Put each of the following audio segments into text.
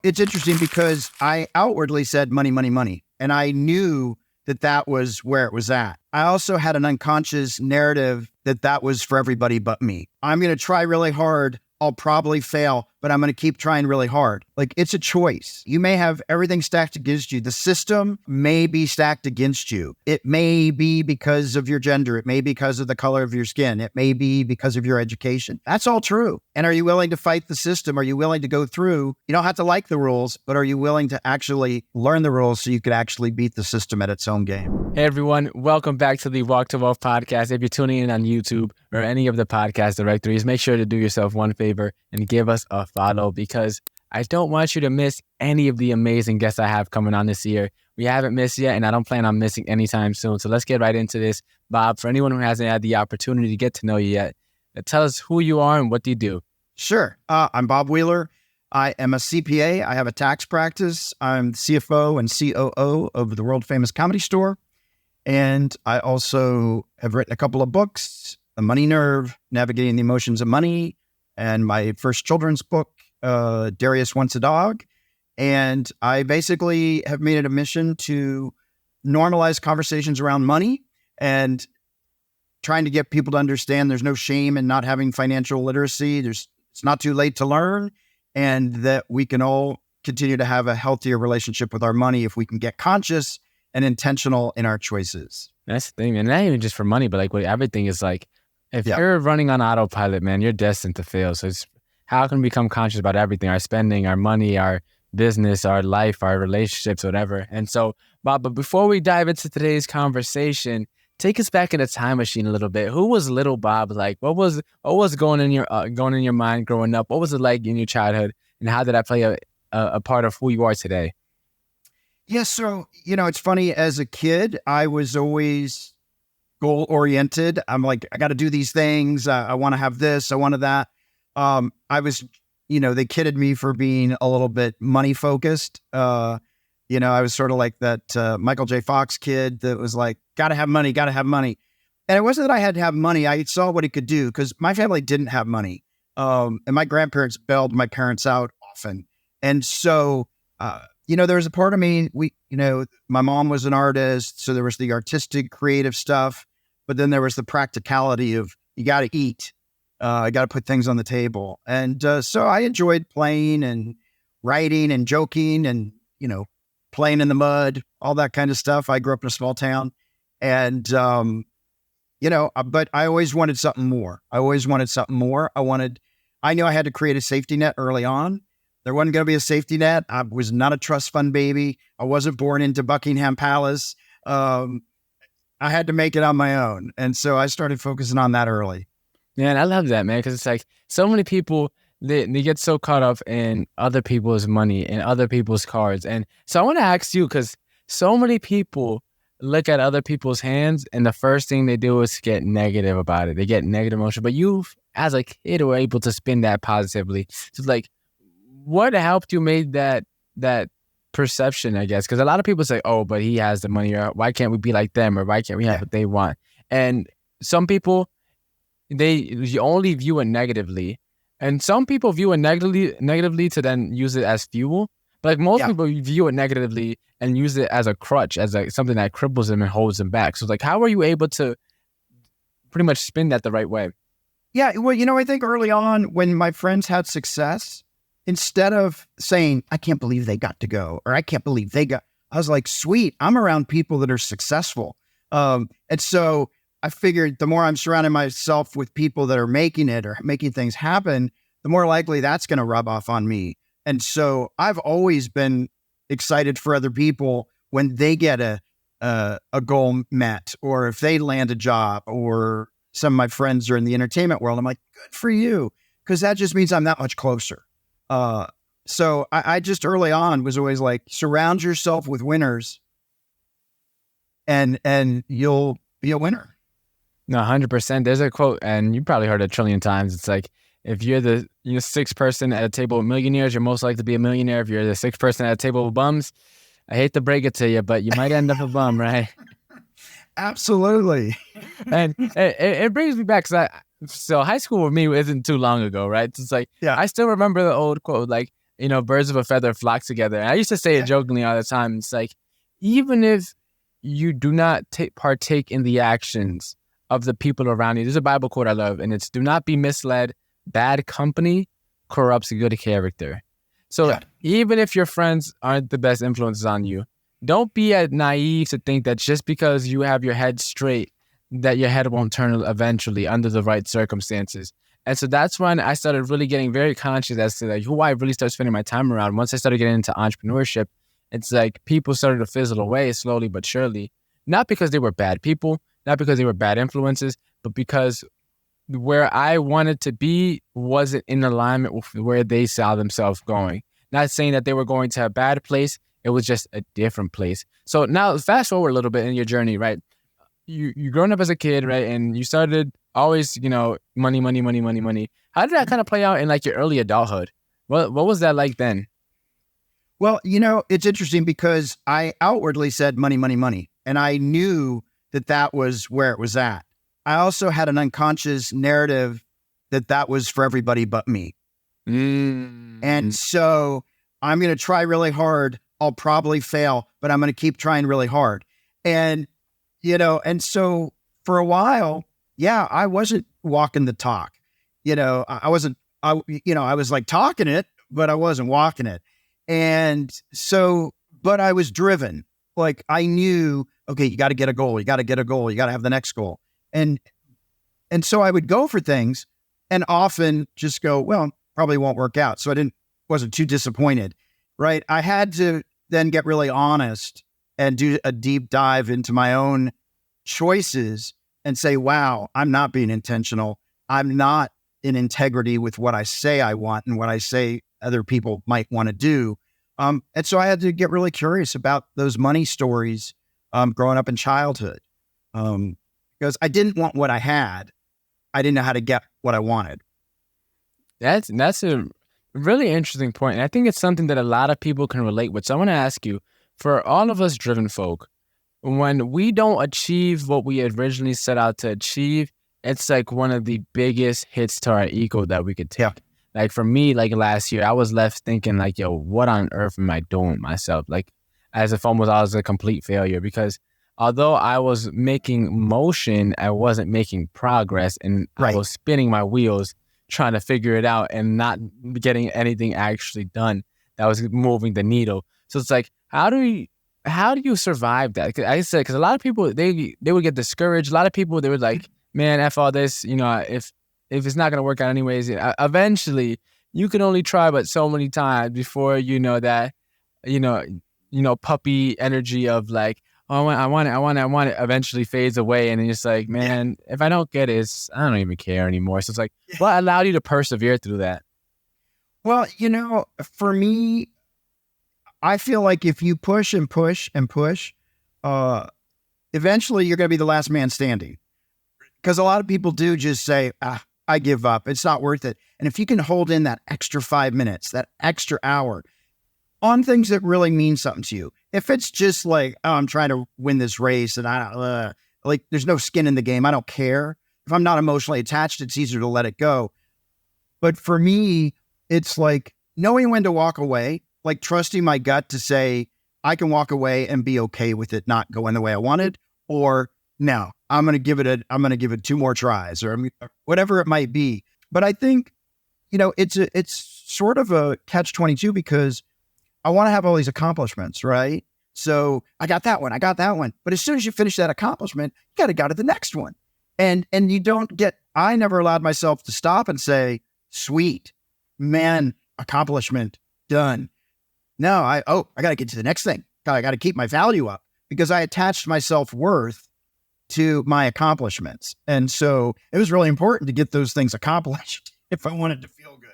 It's interesting because I outwardly said money, money, money. And I knew that that was where it was at. I also had an unconscious narrative that that was for everybody but me. I'm going to try really hard. I'll probably fail, but I'm going to keep trying really hard. Like, it's a choice. You may have everything stacked against you. The system may be stacked against you. It may be because of your gender. It may be because of the color of your skin. It may be because of your education. That's all true. And are you willing to fight the system? Are you willing to go through? You don't have to like the rules, but are you willing to actually learn the rules so you could actually beat the system at its own game? Hey everyone, welcome back to the Walk to Wealth podcast. If you're tuning in on YouTube or any of the podcast directories, make sure to do yourself one favor and give us a follow, because I don't want you to miss any of the amazing guests I have coming on this year. We haven't missed yet, and I don't plan on missing anytime soon. So let's get right into this. Bob, for anyone who hasn't had the opportunity to get to know you yet, tell us who you are and what do you do? Sure. I'm Bob Wheeler. I am a CPA. I have a tax practice. I'm CFO and COO of the world famous Comedy Store. And I also have written a couple of books, The Money Nerve, Navigating the Emotions of Money, and my first children's book, Darius Wants a Dog. And I basically have made it a mission to normalize conversations around money and trying to get people to understand there's no shame in not having financial literacy. It's not too late to learn, and that we can all continue to have a healthier relationship with our money if we can get conscious and intentional in our choices. That's the thing, man. Not even just for money, but like with everything is like, if you're running on autopilot, man, you're destined to fail. So it's how can we become conscious about everything, our spending, our money, our business, our life, our relationships, whatever. And so, Bob, but before we dive into today's conversation, take us back in a time machine a little bit. Who was little Bob like? What was going in your mind growing up? What was it like in your childhood, and how did that play a part of who you are today? Yeah, so, it's funny. As a kid, I was always goal-oriented. I'm like, I got to do these things. I want to have this. I wanted that. I was, they kidded me for being a little bit money-focused. I was sort of like that Michael J. Fox kid that was like, got to have money, got to have money. And it wasn't that I had to have money. I saw what he could do because my family didn't have money. And my grandparents bailed my parents out often. And so, there was a part of me, my mom was an artist, so there was the artistic, creative stuff, but then there was the practicality of, you got to eat, I got to put things on the table. And so I enjoyed playing and writing and joking and, playing in the mud, all that kind of stuff. I grew up in a small town and, but I always wanted something more. I knew I had to create a safety net early on. There wasn't going to be a safety net. I was not a trust fund baby. I wasn't born into Buckingham Palace. I had to make it on my own. And so I started focusing on that early. Man, I love that, man, because it's like so many people, they get so caught up in other people's money and other people's cars. And so I want to ask you, because so many people look at other people's hands and the first thing they do is get negative about it. They get negative emotion. But you, as a kid, were able to spin that positively. So like, what helped you make that perception, I guess? Because a lot of people say, oh, but he has the money, or why can't we be like them, or why can't we have what they want? And some people, you only view it negatively. And some people view it negatively to then use it as fuel. But like most people view it negatively and use it as a crutch, as like something that cripples them and holds them back. So like, how are you able to pretty much spin that the right way? Yeah, well, I think early on when my friends had success, instead of saying, I can't believe they got to go, or I can't believe I was like, sweet, I'm around people that are successful. And so I figured the more I'm surrounding myself with people that are making it or making things happen, the more likely that's going to rub off on me. And so I've always been excited for other people when they get a goal met, or if they land a job, or some of my friends are in the entertainment world. I'm like, good for you, because that just means I'm that much closer. So I just early on was always like, surround yourself with winners and you'll be a winner. No, 100%. There's a quote, and you probably heard it a trillion times. It's like, if you're the sixth person at a table of millionaires, you're most likely to be a millionaire. If you're the sixth person at a table of bums, I hate to break it to you, but you might end up a bum, right? Absolutely. And it brings me back, because so high school with me isn't too long ago, right? It's like, I still remember the old quote, like, birds of a feather flock together. And I used to say it jokingly all the time. It's like, even if you do not partake in the actions of the people around you, there's a Bible quote I love, and it's, do not be misled. Bad company corrupts good character. So even if your friends aren't the best influences on you, don't be naive to think that just because you have your head straight, that your head won't turn eventually under the right circumstances. And so that's when I started really getting very conscious as to like who I really started spending my time around. Once I started getting into entrepreneurship, it's like people started to fizzle away slowly but surely. Not because they were bad people, not because they were bad influences, but because where I wanted to be wasn't in alignment with where they saw themselves going. Not saying that they were going to a bad place, it was just a different place. So now fast forward a little bit in your journey, right? You growing up as a kid, right? And you started always, money, money, money, money, money. How did that kind of play out in like your early adulthood? What was that like then? Well, it's interesting because I outwardly said money, money, money. And I knew that was where it was at. I also had an unconscious narrative that was for everybody but me. And so I'm going to try really hard. I'll probably fail, but I'm going to keep trying really hard. And so for a while, I wasn't walking the talk. I was like talking it, but I wasn't walking it. And so, but I was driven. Like I knew, okay, you got to get a goal. You got to get a goal. You got to have the next goal. And so I would go for things and often just go, well, probably won't work out. So wasn't too disappointed, right? I had to then get really honest and do a deep dive into my own choices and say, wow, I'm not being intentional. I'm not in integrity with what I say I want and what I say other people might want to do. And so I had to get really curious about those money stories growing up in childhood because I didn't want what I had. I didn't know how to get what I wanted. That's a really interesting point. And I think it's something that a lot of people can relate with. So I want to ask you, for all of us driven folk, when we don't achieve what we originally set out to achieve, it's like one of the biggest hits to our ego that we could take. Yeah. Like for me, like last year, I was left thinking like, yo, what on earth am I doing with myself? Like as if almost I was a complete failure because although I was making motion, I wasn't making progress and I was spinning my wheels trying to figure it out and not getting anything actually done that was moving the needle. So it's like, how do you survive that? Because a lot of people, they would get discouraged. A lot of people, they would like, man, F all this, if it's not going to work out anyways, eventually you can only try but so many times before that, puppy energy of like, oh, I want it eventually fades away. And then it's like, man, if I don't get it, I don't even care anymore. So it's like, what allowed you to persevere through that? Well, for me, I feel like if you push and push and push, eventually you're going to be the last man standing. Because a lot of people do just say, I give up. It's not worth it. And if you can hold in that extra 5 minutes, that extra hour on things that really mean something to you. If it's just like, oh, I'm trying to win this race and there's no skin in the game. I don't care. If I'm not emotionally attached, it's easier to let it go. But for me, it's like knowing when to walk away, like trusting my gut to say, I can walk away and be okay with it not going the way I wanted, or no, I'm going to give it 2 more tries or whatever it might be. But I think, it's sort of a catch-22 because I want to have all these accomplishments, right? So I got that one. But as soon as you finish that accomplishment, you got to go to the next one. And you don't I never allowed myself to stop and say, sweet, man, accomplishment, done. No, I got to get to the next thing. I got to keep my value up because I attached my self-worth to my accomplishments. And so it was really important to get those things accomplished if I wanted to feel good.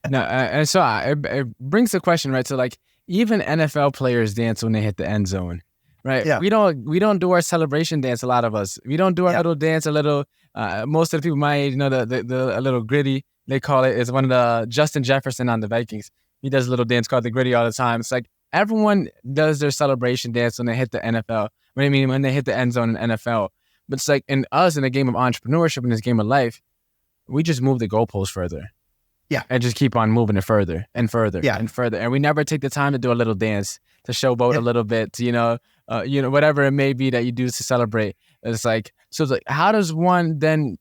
No, and so it brings the question, right? So like even NFL players dance when they hit the end zone, right? Yeah. We don't do our celebration dance. A lot of us, we don't do our little dance. Most of the people my age, the a little gritty they call it is one of the Justin Jefferson on the Vikings. He does a little dance called the gritty all the time. It's like everyone does their celebration dance when they hit the NFL. When they hit the end zone in NFL. But it's like in the game of entrepreneurship, in this game of life, we just move the goalposts further. Yeah. and just keep on moving it further and further Yeah. and further. And we never take the time to do a little dance, to showboat Yeah. a little bit, whatever it may be that you do to celebrate. It's like, so it's like, how does one then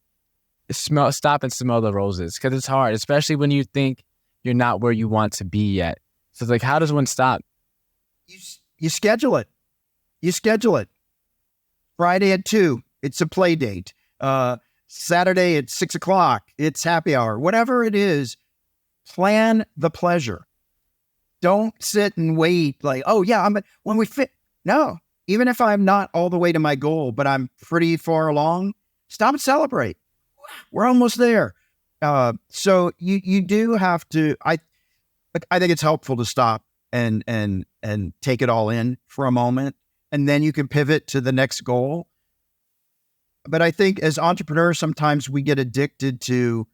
stop and smell the roses? Because it's hard, especially when you think you're not where you want to be yet. So it's like, how does one stop? You schedule it. You schedule it. Friday at 2, it's a play date. Saturday at 6:00, it's happy hour. Whatever it is, plan the pleasure. Don't sit and wait like, oh yeah, when we fit. No, even if I'm not all the way to my goal, but I'm pretty far along, stop and celebrate. We're almost there. So you do have to. I think it's helpful to stop and take it all in for a moment, and then you can pivot to the next goal. But I think as entrepreneurs, sometimes we get addicted to,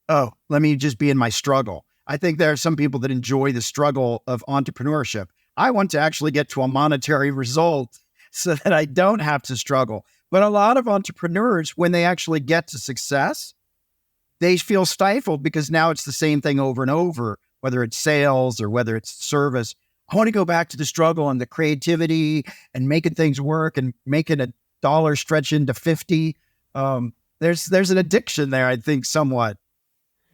oh, let me just be in my struggle. I think there are some people that enjoy the struggle of entrepreneurship. I want to actually get to a monetary result so that I don't have to struggle. But a lot of entrepreneurs, when they actually get to success, they feel stifled because now it's the same thing over and over, whether it's sales or whether it's service. I want to go back to the struggle and the creativity and making things work and making a dollar stretch into 50. There's an addiction there, I think, somewhat.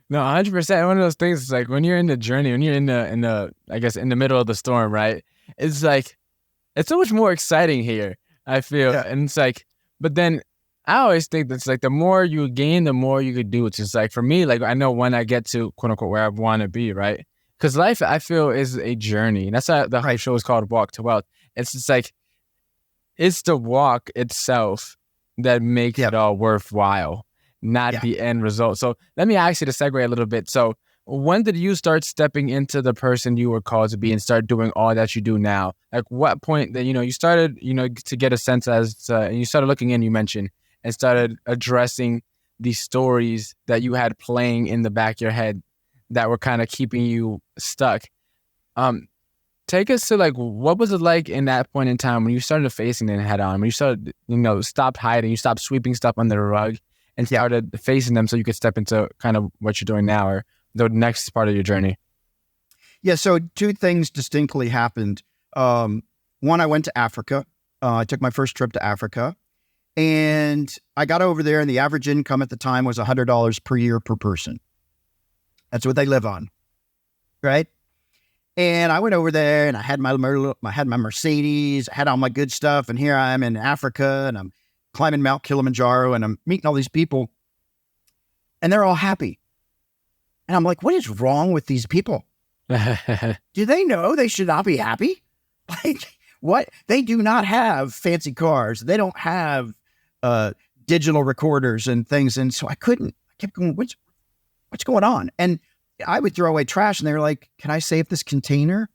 No, 100%. One of those things is like when you're in the journey, when you're in the I guess in the middle of the storm, right? It's like it's so much more exciting here, I feel. Yeah. And it's like, but then I always think that's like the more you gain, the more you could do. It's just like for me, like I know when I get to quote unquote where I want to be, right? Because life, I feel, is a journey. And that's why the whole show is called Walk to Wealth. It's just like it's the walk itself that makes it all worthwhile, not the end result. So let me ask you to segue a little bit. So when did you start stepping into the person you were called to be and start doing all that you do now? Like what point that, you started, to get a sense and you started looking in, you mentioned, and started addressing the stories that you had playing in the back of your head that were kind of keeping you stuck. Take us to like, what was it like in that point in time when you started facing them head on, when you started, stopped hiding, you stopped sweeping stuff under the rug and started facing them so you could step into kind of what you're doing now or the next part of your journey? Yeah. So 2 things distinctly happened. One, I went to Africa. I took my first trip to Africa and I got over there and the average income at the time was $100 per year per person. That's what they live on. Right. And I went over there and I had my Mercedes, I had all my good stuff. And here I am in Africa and I'm climbing Mount Kilimanjaro and I'm meeting all these people and they're all happy. And I'm like, what is wrong with these people? Do they know they should not be happy? Like what? They do not have fancy cars. They don't have digital recorders and things. And so I kept going, what's going on? And I would throw away trash and they were like, can I save this container?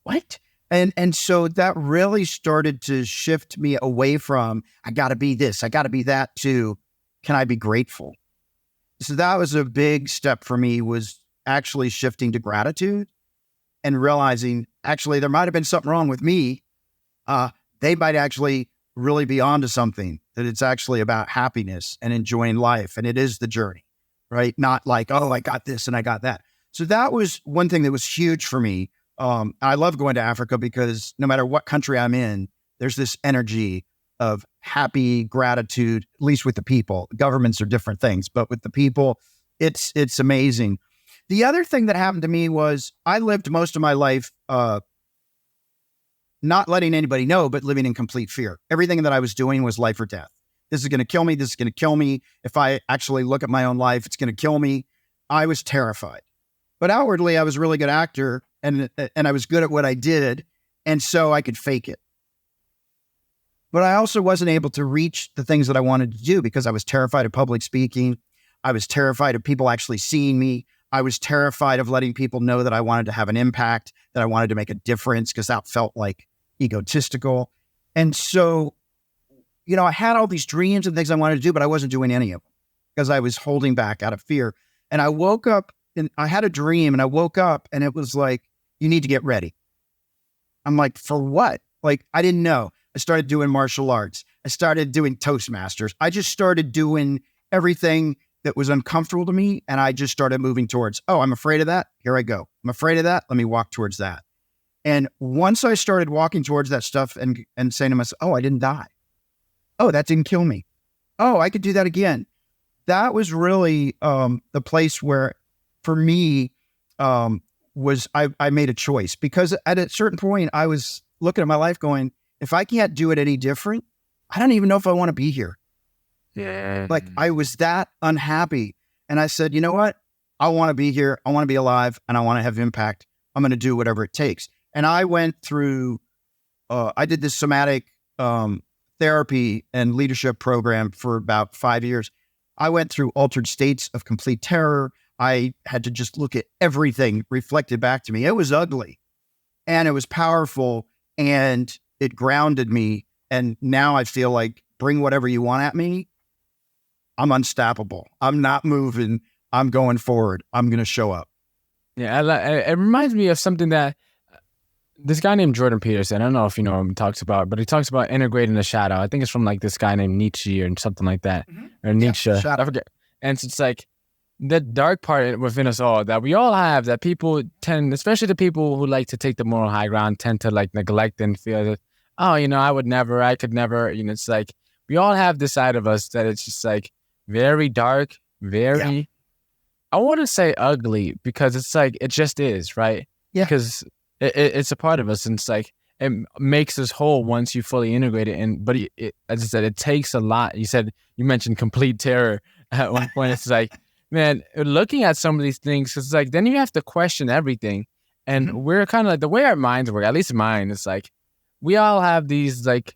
What? And so that really started to shift me away from, I got to be this, I got to be that, to, can I be grateful? So that was a big step for me, was actually shifting to gratitude and realizing actually there might've been something wrong with me. They might actually really be onto something, that it's actually about happiness and enjoying life. And it is the journey. Right? Not like, oh, I got this and I got that. So that was one thing that was huge for me. I love going to Africa because no matter what country I'm in, there's this energy of happy gratitude, at least with the people. Governments are different things, but with the people, it's amazing. The other thing that happened to me was I lived most of my life not letting anybody know, but living in complete fear. Everything that I was doing was life or death. This is going to kill me. This is going to kill me. If I actually look at my own life, it's going to kill me. I was terrified. But outwardly, I was a really good actor and I was good at what I did. And so I could fake it. But I also wasn't able to reach the things that I wanted to do because I was terrified of public speaking. I was terrified of people actually seeing me. I was terrified of letting people know that I wanted to have an impact, that I wanted to make a difference, because that felt like egotistical. And so, I had all these dreams and things I wanted to do, but I wasn't doing any of them because I was holding back out of fear. And I woke up and I had a dream and I woke up and it was like, you need to get ready. I'm like, for what? Like, I didn't know. I started doing martial arts. I started doing Toastmasters. I just started doing everything that was uncomfortable to me. And I just started moving towards, oh, I'm afraid of that. Here I go. I'm afraid of that. Let me walk towards that. And once I started walking towards that stuff and saying to myself, oh, I didn't die. Oh, that didn't kill me. Oh, I could do that again. That was really the place where, for me, was I made a choice, because at a certain point I was looking at my life going, if I can't do it any different, I don't even know if I want to be here. Yeah. Like, I was that unhappy. And I said, you know what? I want to be here. I want to be alive, and I want to have impact. I'm going to do whatever it takes. And I went through, I did this somatic therapy and leadership program for about 5 years. I went through altered states of complete terror. I had to just look at everything reflected back to me. It was ugly, and it was powerful, and it grounded me. And now I feel like, bring whatever you want at me, I'm unstoppable. I'm not moving. I'm going forward. I'm going to show up. Yeah, it reminds me of something that this guy named Jordan Peterson, I don't know if you know him, talks about, but he talks about integrating the shadow. I think it's from like this guy named Nietzsche or something like that, or Nietzsche. Yeah, I forget. And it's like the dark part within us all that we all have, that people tend, especially the people who like to take the moral high ground, tend to like neglect and feel that, oh, you know, I could never, you know, it's like we all have this side of us that it's just like very dark, very, I want to say ugly, because it's like, it just is, right? Yeah. Because it's a part of us, and it's like, it makes us whole once you fully integrate it. And, but as I said, it takes a lot. You mentioned complete terror at one point. It's like, man, looking at some of these things, it's like, then you have to question everything. And we're kind of like, the way our minds work, at least mine, it's like, we all have these like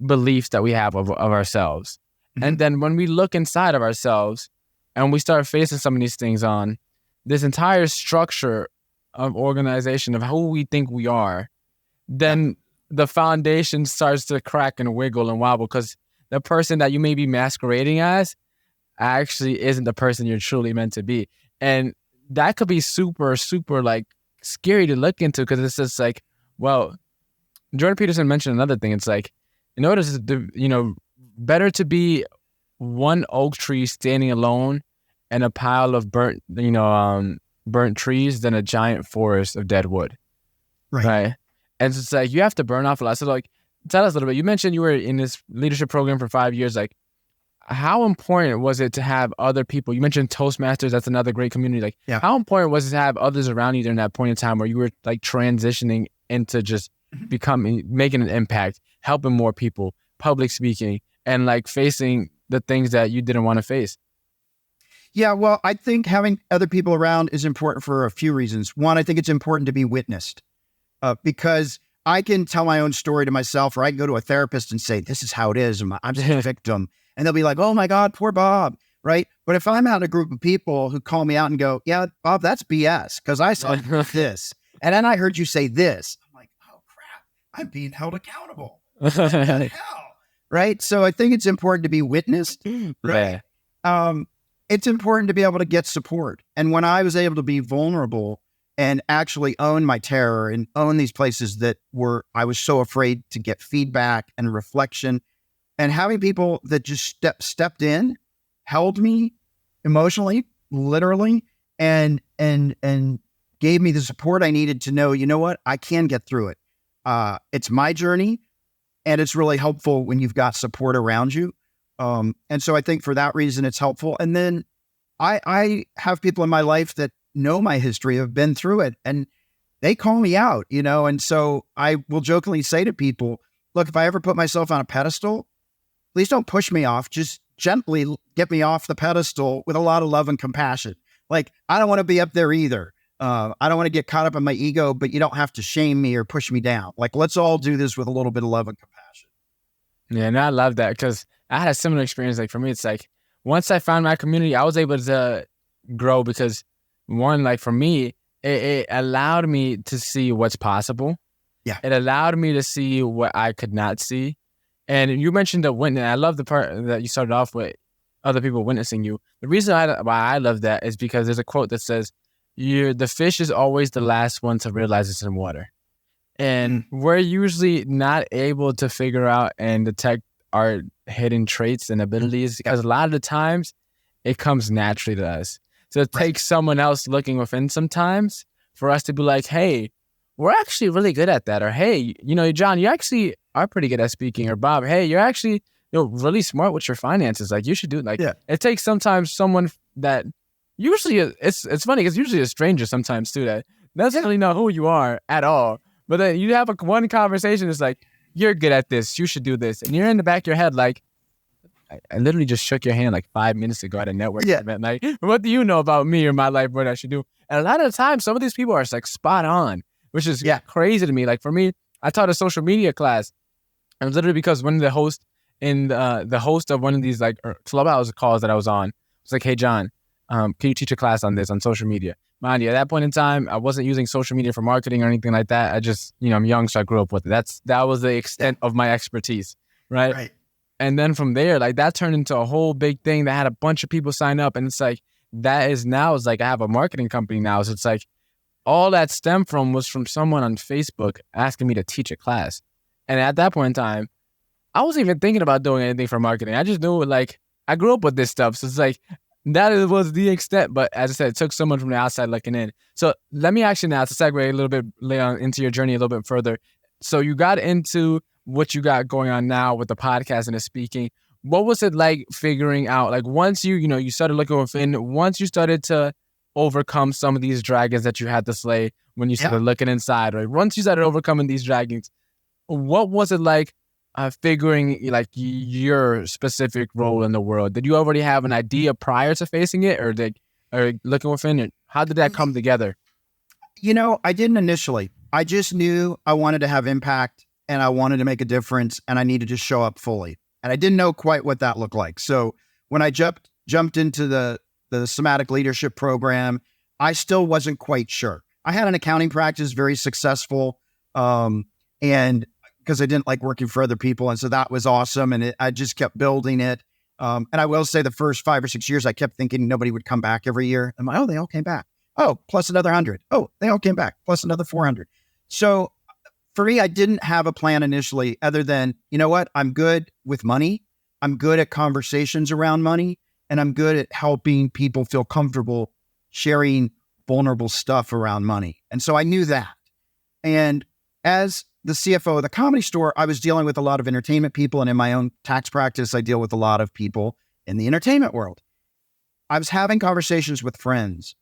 beliefs that we have of ourselves. And then when we look inside of ourselves and we start facing some of these things on this entire structure of organization of who we think we are, then the foundation starts to crack and wiggle and wobble, because the person that you may be masquerading as actually isn't the person you're truly meant to be. And that could be super, super like scary to look into, because it's just like, well, Jordan Peterson mentioned another thing. It's like, in order to, you know, better to be one oak tree standing alone and a pile of burnt trees than a giant forest of dead wood. Right. And it's like, you have to burn off a lot. So like, tell us a little bit. You mentioned you were in this leadership program for 5 years. Like, how important was it to have other people? You mentioned Toastmasters. That's another great community. Like, how important was it to have others around you during that point in time where you were like transitioning into just making an impact, helping more people, public speaking, and like facing the things that you didn't want to face? Yeah, well, I think having other people around is important for a few reasons. One, I think it's important to be witnessed, because I can tell my own story to myself, or I can go to a therapist and say, this is how it is. I'm just a victim. And they'll be like, oh my God, poor Bob. Right. But if I'm out in a group of people who call me out and go, yeah, Bob, that's BS, because I saw this. And then I heard you say this. I'm like, oh crap, I'm being held accountable. What the hell? Right. So I think it's important to be witnessed. Right. It's important to be able to get support. And when I was able to be vulnerable and actually own my terror and own these places that I was so afraid to get feedback and reflection, and having people that just stepped in, held me emotionally, literally, and gave me the support I needed to know, you know what, I can get through it. It's my journey, and it's really helpful when you've got support around you. And so I think for that reason, it's helpful. And then I have people in my life that know my history, have been through it, and they call me out, you know? And so I will jokingly say to people, look, if I ever put myself on a pedestal, please don't push me off. Just gently get me off the pedestal with a lot of love and compassion. Like, I don't want to be up there either. I don't want to get caught up in my ego, but you don't have to shame me or push me down. Like, let's all do this with a little bit of love and compassion. Yeah, and I love that, because I had a similar experience. Like, for me, it's like, once I found my community, I was able to grow, because one, like for me, it allowed me to see what's possible. Yeah. It allowed me to see what I could not see. And you mentioned the witness. I love the part that you started off with, other people witnessing you. The reason why I love that is because there's a quote that says, the fish is always the last one to realize it's in water. And we're usually not able to figure out and detect our hidden traits and abilities, because a lot of the times it comes naturally to us. So it Right. takes someone else looking within sometimes for us to be like, hey, we're actually really good at that. Or, hey, John, you actually are pretty good at speaking. Or, Bob, hey, you're actually really smart with your finances. Like, you should do it. Like, Yeah. it takes sometimes someone that usually it's funny because usually a stranger sometimes too that doesn't really know who you are at all. But then you have one conversation. It's like, you're good at this. You should do this. And you're in the back of your head like, I literally just shook your hand like 5 minutes ago at a networking event. Like, what do you know about me or my life, what I should do? And a lot of the time, some of these people are like spot on, which is crazy to me. Like for me, I taught a social media class. And it was literally because one of the hosts the host of one of these like Clubhouse calls that I was on was like, hey, John, can you teach a class on this, on social media? Mind you, at that point in time, I wasn't using social media for marketing or anything like that. I just, I'm young, so I grew up with it. That was the extent of my expertise, right? Right. And then from there, like that turned into a whole big thing that had a bunch of people sign up. And it's like, it's like I have a marketing company now. So it's like all that stemmed was from someone on Facebook asking me to teach a class. And at that point in time, I wasn't even thinking about doing anything for marketing. I just knew like I grew up with this stuff. So it's like that was the extent. But as I said, it took someone from the outside looking in. So let me actually now to segue a little bit later into your journey a little bit further. So you got into what you got going on now with the podcast and the speaking. What was it like figuring out, like once you started looking within, once you started to overcome some of these dragons that you had to slay when you started looking inside, right? Once you started overcoming these dragons, what was it like figuring like your specific role in the world? Did you already have an idea prior to facing it or looking within it? How did that come together? I didn't initially. I just knew I wanted to have impact and I wanted to make a difference and I needed to show up fully. And I didn't know quite what that looked like. So when I jumped into the somatic leadership program, I still wasn't quite sure. I had an accounting practice, very successful. And because I didn't like working for other people. And so that was awesome. And I just kept building it. And I will say the first 5 or 6 years, I kept thinking nobody would come back every year. I'm like, oh, they all came back. Oh, plus another 100. Oh, they all came back. Plus another 400. So for me, I didn't have a plan initially other than, you know what? I'm good with money. I'm good at conversations around money. And I'm good at helping people feel comfortable sharing vulnerable stuff around money. And so I knew that. And as the CFO of the Comedy Store, I was dealing with a lot of entertainment people. And in my own tax practice, I deal with a lot of people in the entertainment world. I was having conversations with friends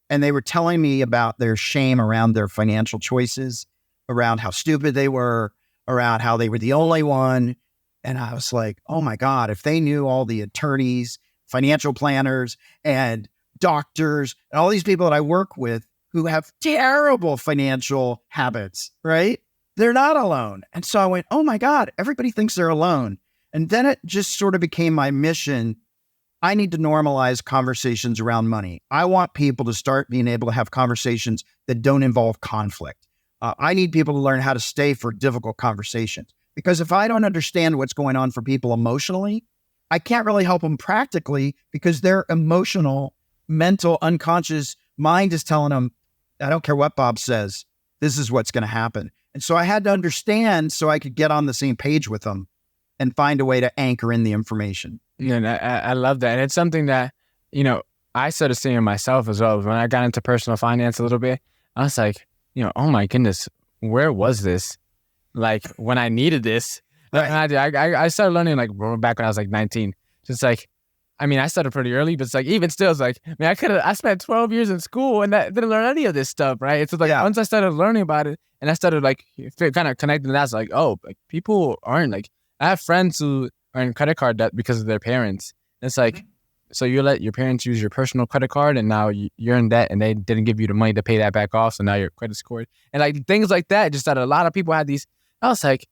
and they were telling me about their shame around their financial choices, around how stupid they were, around how they were the only one. And I was like, oh my God, if they knew all the attorneys, financial planners, and doctors, and all these people that I work with who have terrible financial habits, right? They're not alone. And so I went, oh my God, everybody thinks they're alone. And then it just sort of became my mission. I need to normalize conversations around money. I want people to start being able to have conversations that don't involve conflict. I need people to learn how to stay for difficult conversations. Because if I don't understand what's going on for people emotionally, I can't really help them practically because their emotional, mental, unconscious mind is telling them, I don't care what Bob says, this is what's going to happen. And so I had to understand so I could get on the same page with them and find a way to anchor in the information. Yeah, and I love that. And it's something that, I started seeing myself as well. When I got into personal finance a little bit, I was like, oh my goodness, where was this? Like when I needed this. Right. I started learning like back when I was like 19. Just like, I started pretty early, but it's like, even still, it's like, man, I spent 12 years in school and I didn't learn any of this stuff, right? It's like, once I started learning about it and I started like kind of connecting that, it's like, oh, like people aren't like, I have friends who are in credit card debt because of their parents. And it's like, so you let your parents use your personal credit card and now you're in debt and they didn't give you the money to pay that back off. So now your credit scored. And like things like that, just that a lot of people had these, I was like,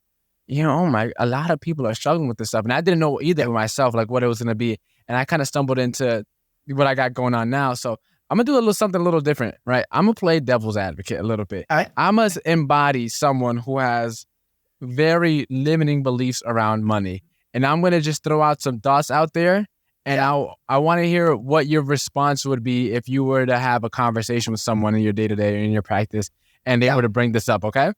a lot of people are struggling with this stuff. And I didn't know either myself, like what it was going to be. And I kind of stumbled into what I got going on now. So I'm going to do something a little different, right? I'm going to play devil's advocate a little bit. I must embody someone who has very limiting beliefs around money. And I'm going to just throw out some thoughts out there. And I want to hear what your response would be if you were to have a conversation with someone in your day-to-day or in your practice and they were to bring this up, okay?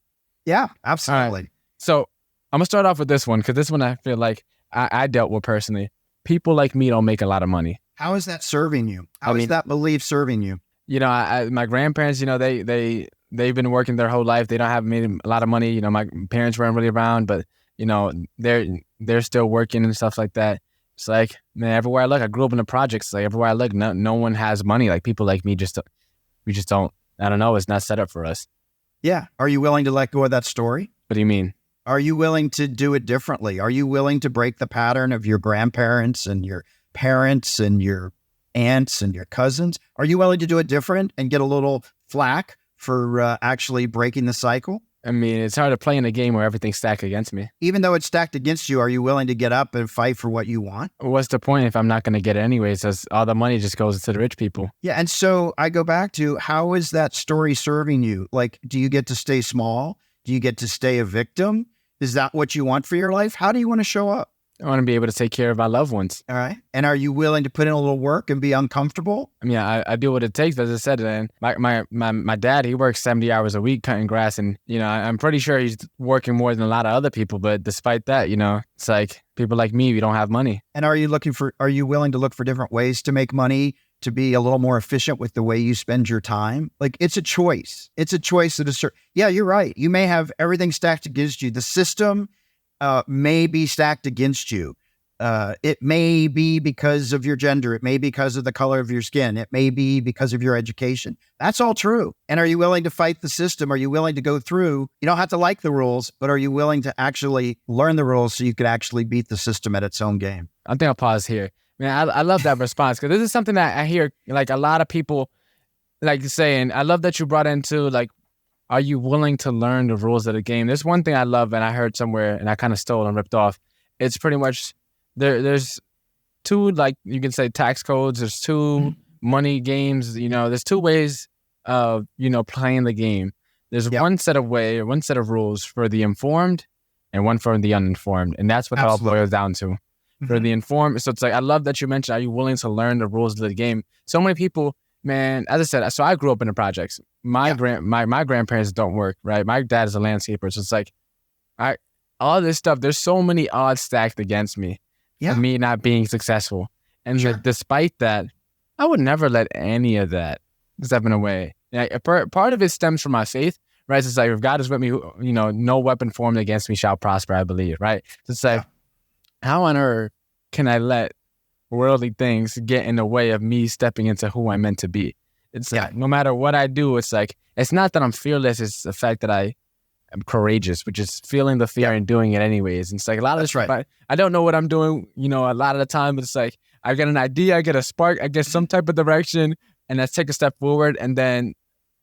Yeah, absolutely. Right. So I'm going to start off with this one because this one I feel like I dealt with personally. People like me don't make a lot of money. How is that serving you? How I is mean, that belief serving you? my grandparents, they've been working their whole life. They don't have made a lot of money. My parents weren't really around, but they're still working and stuff like that. It's like, man, everywhere I look, I grew up in the projects. Like everywhere I look, no one has money. Like people like me, we just don't. I don't know. It's not set up for us. Yeah. Are you willing to let go of that story? What do you mean? Are you willing to do it differently? Are you willing to break the pattern of your grandparents and your parents and your aunts and your cousins? Are you willing to do it different and get a little flack for actually breaking the cycle? I mean, it's hard to play in a game where everything's stacked against me. Even though it's stacked against you, are you willing to get up and fight for what you want? What's the point if I'm not going to get it anyways? As all the money just goes to the rich people. Yeah. And so I go back to, how is that story serving you? Like, do you get to stay small? Do you get to stay a victim? Is that what you want for your life? How do you want to show up? I want to be able to take care of my loved ones. All right. And are you willing to put in a little work and be uncomfortable? I mean, I do what it takes, as I said. And my dad, he works 70 hours a week cutting grass. And, I'm pretty sure he's working more than a lot of other people. But despite that, it's like people like me, we don't have money. And are you willing to look for different ways to make money, to be a little more efficient with the way you spend your time? Like, it's a choice. It's a choice that is, yeah, you're right. You may have everything stacked against you. The system may be stacked against you. It may be because of your gender. It may be because of the color of your skin. It may be because of your education. That's all true. And are you willing to fight the system? Are you willing to go through? You don't have to like the rules, but are you willing to actually learn the rules so you could actually beat the system at its own game? I think I'll pause here. Man, I love that response, because this is something that I hear like a lot of people like saying. I love that you brought into, like, are you willing to learn the rules of the game? There's one thing I love, and I heard somewhere, and I kind of stole and ripped off. It's pretty much there's two, like, you can say tax codes. There's two money games. There's two ways of playing the game. There's one set of rules for the informed, and one for the uninformed, and that's what it all boils down to. For the informed, so it's like, I love that you mentioned, are you willing to learn the rules of the game? So many people, man, as I said, so I grew up in the projects. My grandparents don't work, right? My dad is a landscaper. So it's like, all this stuff, there's so many odds stacked against me for me not being successful. And like, despite that, I would never let any of that step in a way. Part of it stems from my faith, right? So it's like, if God is with me, no weapon formed against me shall prosper, I believe, right? So it's like, how on earth can I let worldly things get in the way of me stepping into who I'm meant to be? It's like, no matter what I do, it's like, it's not that I'm fearless, it's the fact that I am courageous, which is feeling the fear and doing it anyways. And it's like, a lot of this, right. I don't know what I'm doing, a lot of the time, but it's like, I get an idea, I get a spark, I get some type of direction, and I take a step forward, and then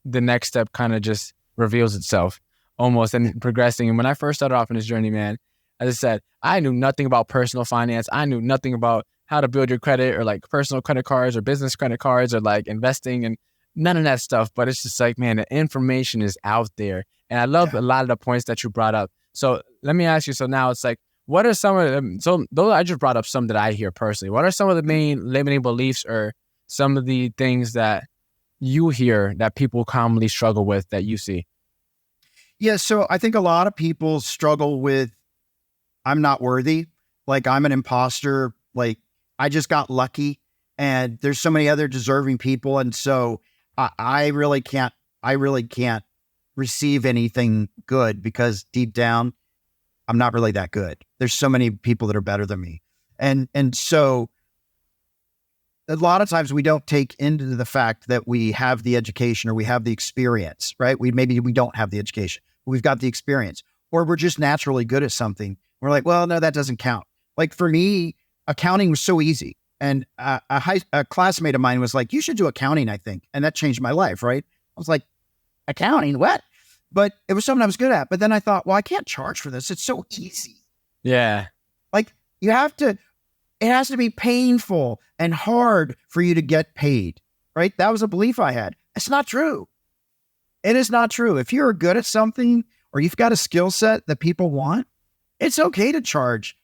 the next step kind of just reveals itself almost, and progressing. And when I first started off in this journey, man, as I said, I knew nothing about personal finance. I knew nothing about how to build your credit, or like personal credit cards or business credit cards, or like investing, and none of that stuff. But it's just like, man, the information is out there. And I love a lot of the points that you brought up. So let me ask you, so now it's like, what are some of them? So those, I just brought up some that I hear personally. What are some of the main limiting beliefs, or some of the things that you hear that people commonly struggle with that you see? Yeah. So I think a lot of people struggle with, I'm not worthy. Like, I'm an imposter. Like, I just got lucky, and there's so many other deserving people. And so I really can't receive anything good, because deep down, I'm not really that good. There's so many people that are better than me. And so a lot of times we don't take into the fact that we have the education, or we have the experience, right? Maybe we don't have the education, but we've got the experience, or we're just naturally good at something. We're like, well, no, that doesn't count. Like, for me, accounting was so easy. And a classmate of mine was like, you should do accounting, I think. And that changed my life, right? I was like, accounting, what? But it was something I was good at. But then I thought, well, I can't charge for this. It's so easy. Yeah. Like, it has to be painful and hard for you to get paid, right? That was a belief I had. It's not true. It is not true. If you're good at something, or you've got a skill set that people want, it's okay to charge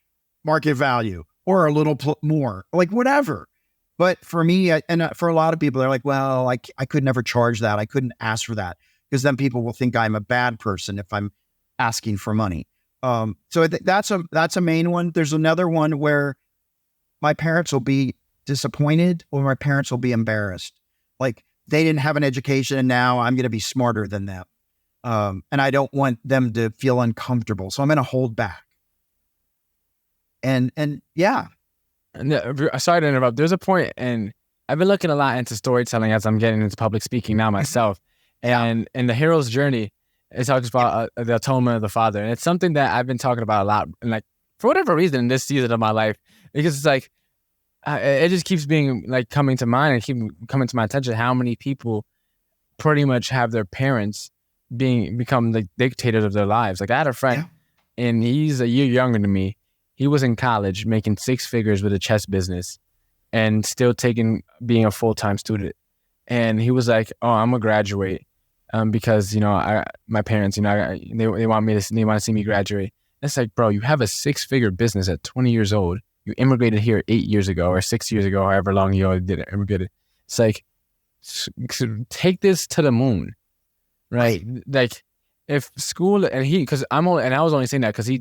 market value, or a little more, like whatever. But for me, and for a lot of people, they're like, well, I could never charge that. I couldn't ask for that, because then people will think I'm a bad person if I'm asking for money. So that's a main one. There's another one where my parents will be disappointed or my parents will be embarrassed. Like they didn't have an education and now I'm going to be smarter than them. And I don't want them to feel uncomfortable. So I'm going to hold back. And yeah. And sorry to interrupt. There's a point, and I've been looking a lot into storytelling as I'm getting into public speaking now myself. And in the hero's journey, it talks about the atonement of the father. And it's something that I've been talking about a lot. And like, for whatever reason in this season of my life, because it's like, it just keeps being like coming to mind and keep coming to my attention how many people pretty much have their parents become the dictators of their lives. Like I had a friend and he's a year younger than me. He was in college making 6 figures with a chess business and still being a full-time student. And he was like, oh, I'm gonna graduate because, my parents, they want me they want to see me graduate. And it's like, bro, you have a 6-figure business at 20 years old. You immigrated here 8 years ago or 6 years ago, however long you did immigrate. It's like, take this to the moon, right? Like, if school and I was only saying that because he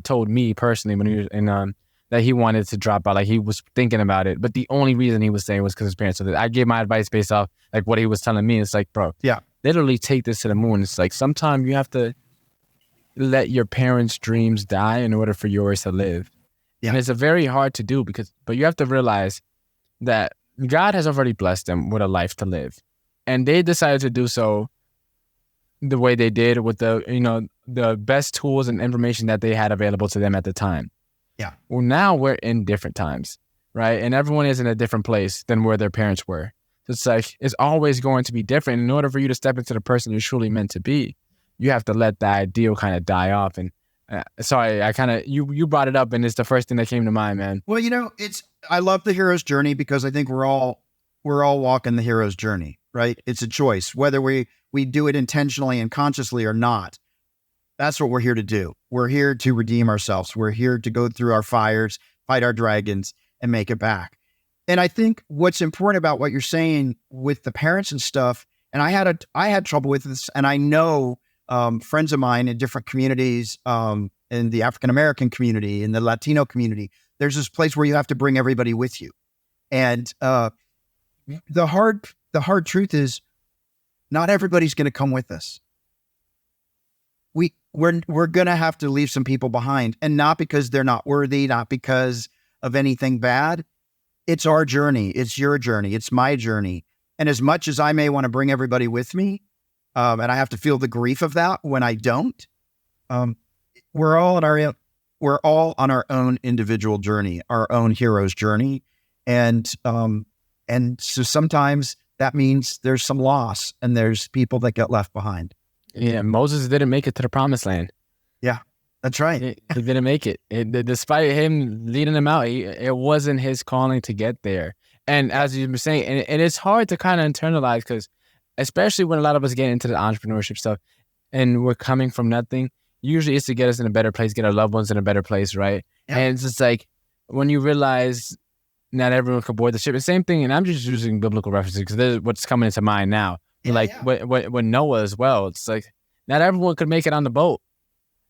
told me personally when he was in that he wanted to drop out, like he was thinking about it, but the only reason he was saying was because his parents. So I gave my advice based off like what he was telling me. It's like, bro, literally take this to the moon. It's like sometimes you have to let your parents' dreams die in order for yours to live. Yeah. And it's a very hard to do but you have to realize that God has already blessed them with a life to live, and they decided to do so the way they did with the best tools and information that they had available to them at the time. Yeah. Well, now we're in different times, right? And everyone is in a different place than where their parents were. So it's like, it's always going to be different. In order for you to step into the person you're truly meant to be, you have to let that ideal kind of die off. And sorry, I kind of, you brought it up and it's the first thing that came to mind, man. Well, I love the hero's journey because I think we're all walking the hero's journey, right? It's a choice, whether we do it intentionally and consciously or not. That's what we're here to do. We're here to redeem ourselves. We're here to go through our fires, fight our dragons, and make it back. And I think what's important about what you're saying with the parents and stuff, and I had trouble with this, and I know friends of mine in different communities, in the African American community, in the Latino community, there's this place where you have to bring everybody with you. And the hard truth is, not everybody's going to come with us. We're going to have to leave some people behind, and not because they're not worthy, not because of anything bad. It's our journey. It's your journey. It's my journey. And as much as I may want to bring everybody with me, and I have to feel the grief of that when I don't, we're all on our own individual journey, our own hero's journey. And so sometimes that means there's some loss and there's people that get left behind. Yeah, Moses didn't make it to the promised land. Yeah, that's right. He didn't make it. Despite him leading them out, it wasn't his calling to get there. And as you were saying, and it's hard to kind of internalize because especially when a lot of us get into the entrepreneurship stuff and we're coming from nothing, usually it's to get us in a better place, get our loved ones in a better place, right? Yeah. And it's just like when you realize not everyone can board the ship. The same thing, and I'm just using biblical references because this is what's coming into mind now. When Noah as well, it's like not everyone could make it on the boat.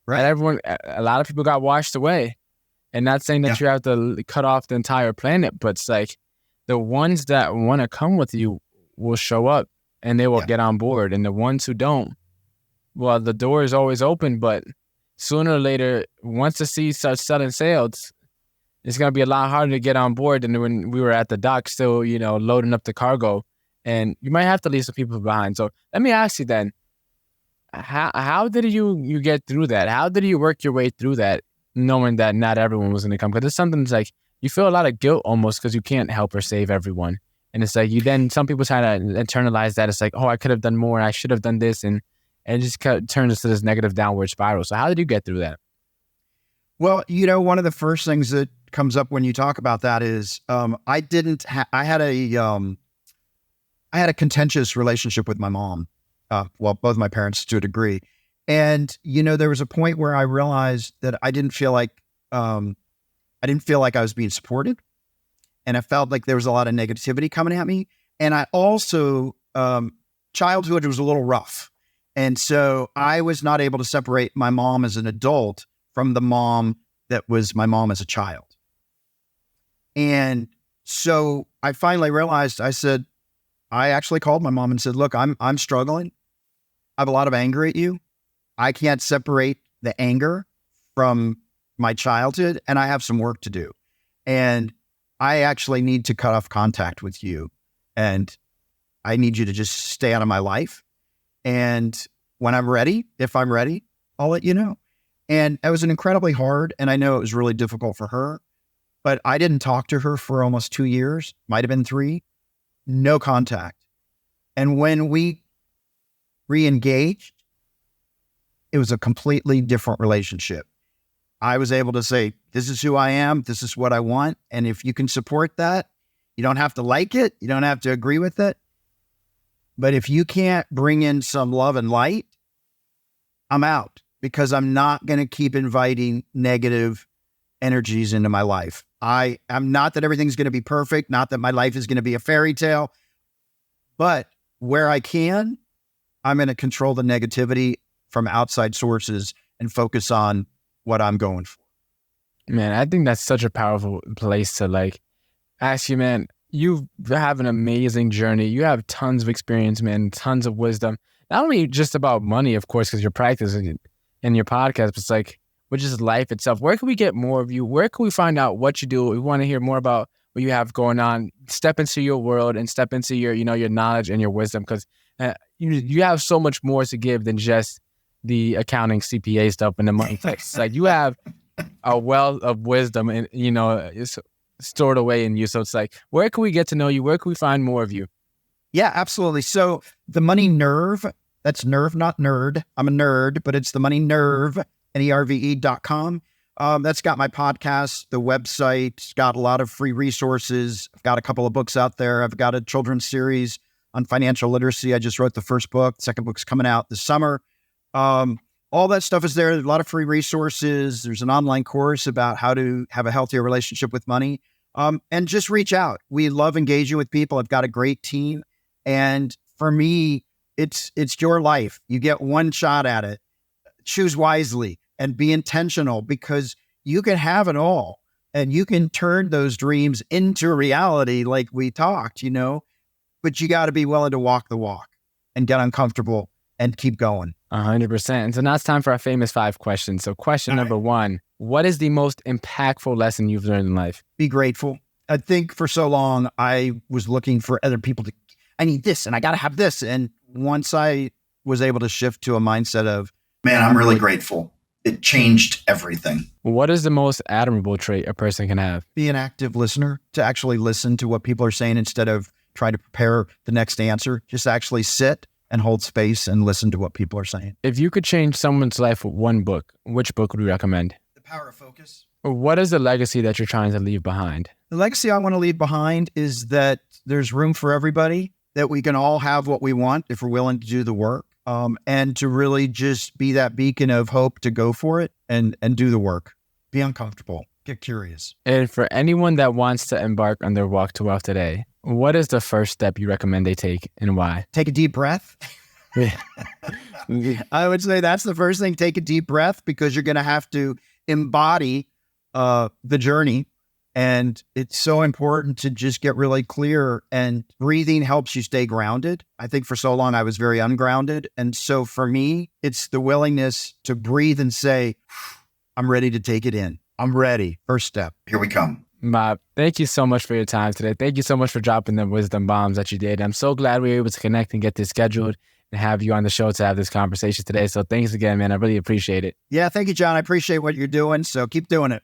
Right. A lot of people got washed away. And not saying that you have to cut off the entire planet, but it's like the ones that want to come with you will show up and they will get on board. And the ones who don't, well, the door is always open, but sooner or later, once the sea starts setting sails, it's going to be a lot harder to get on board than when we were at the dock still, loading up the cargo. And you might have to leave some people behind. So let me ask you then, how did you get through that? How did you work your way through that, knowing that not everyone was going to come? Because it's something that's like, you feel a lot of guilt almost because you can't help or save everyone. And it's like, some people try to internalize that. It's like, oh, I could have done more. I should have done this. And it just turns into this negative downward spiral. So how did you get through that? Well, one of the first things that comes up when you talk about that is I had a contentious relationship with my mom. Both my parents to a degree. And, there was a point where I realized that I didn't feel like I was being supported. And I felt like there was a lot of negativity coming at me. And I also, childhood was a little rough. And so I was not able to separate my mom as an adult from the mom that was my mom as a child. And So I finally realized, I actually called my mom and said, look, I'm struggling. I have a lot of anger at you. I can't separate the anger from my childhood, and I have some work to do. And I actually need to cut off contact with you. And I need you to just stay out of my life. And when I'm ready, if I'm ready, I'll let you know. And it was an incredibly hard, and I know it was really difficult for her, but I didn't talk to her for almost 2 years, might have been 3, no contact. And when we re-engaged, it was a completely different relationship. I was able to say, this is who I am. This is what I want. And if you can support that, you don't have to like it. You don't have to agree with it. But if you can't bring in some love and light, I'm out, because I'm not going to keep inviting negative energies into my life. I'm not that everything's going to be perfect, not that my life is going to be a fairy tale, but where I can, I'm going to control the negativity from outside sources and focus on what I'm going for. Man, I think that's such a powerful place to like ask you, man. You have an amazing journey. You have tons of experience, man, tons of wisdom. Not only just about money, of course, because you're practicing in your podcast, but it's like, which is life itself. Where can we get more of you? Where can we find out what you do? We want to hear more about what you have going on. Step into your world and step into your, your knowledge and your wisdom, because you have so much more to give than just the accounting CPA stuff and the money things. Like, you have a wealth of wisdom and, it's stored away in you. So it's like, where can we get to know you? Where can we find more of you? Yeah, absolutely. So the Money Nerve, that's nerve, not nerd. I'm a nerd, but it's the Money Nerve, NERVE.com. That's got my podcast, the website. It's got a lot of free resources. I've got a couple of books out there. I've got a children's series on financial literacy. I just wrote the first book. The second book's coming out this summer. All that stuff is there. There's a lot of free resources. There's an online course about how to have a healthier relationship with money. And just reach out. We love engaging with people. I've got a great team. And for me, it's your life. You get one shot at it. Choose wisely and be intentional, because you can have it all and you can turn those dreams into reality like we talked, but you got to be willing to walk the walk and get uncomfortable and keep going. 100%. And so now it's time for our famous 5 questions. So question number 1, what is the most impactful lesson you've learned in life? Be grateful. I think for so long, I was looking for other people to, I need this and I got to have this. And once I was able to shift to a mindset of, man, I'm really grateful, it changed everything. What is the most admirable trait a person can have? Be an active listener, to actually listen to what people are saying instead of trying to prepare the next answer. Just actually sit and hold space and listen to what people are saying. If you could change someone's life with one book, which book would you recommend? The Power of Focus. What is the legacy that you're trying to leave behind? The legacy I want to leave behind is that there's room for everybody, that we can all have what we want if we're willing to do the work, and to really just be that beacon of hope to go for it and do the work. Be uncomfortable. Get curious. And for anyone that wants to embark on their walk to wealth today, what is the first step you recommend they take and why? Take a deep breath. I would say that's the first thing. Take a deep breath, because you're going to have to embody the journey. And it's so important to just get really clear, and breathing helps you stay grounded. I think for so long I was very ungrounded. And so for me, it's the willingness to breathe and say, I'm ready to take it in. I'm ready. First step. Here we come. Bob, thank you so much for your time today. Thank you so much for dropping the wisdom bombs that you did. I'm so glad we were able to connect and get this scheduled and have you on the show to have this conversation today. So thanks again, man. I really appreciate it. Yeah, thank you, John. I appreciate what you're doing. So keep doing it.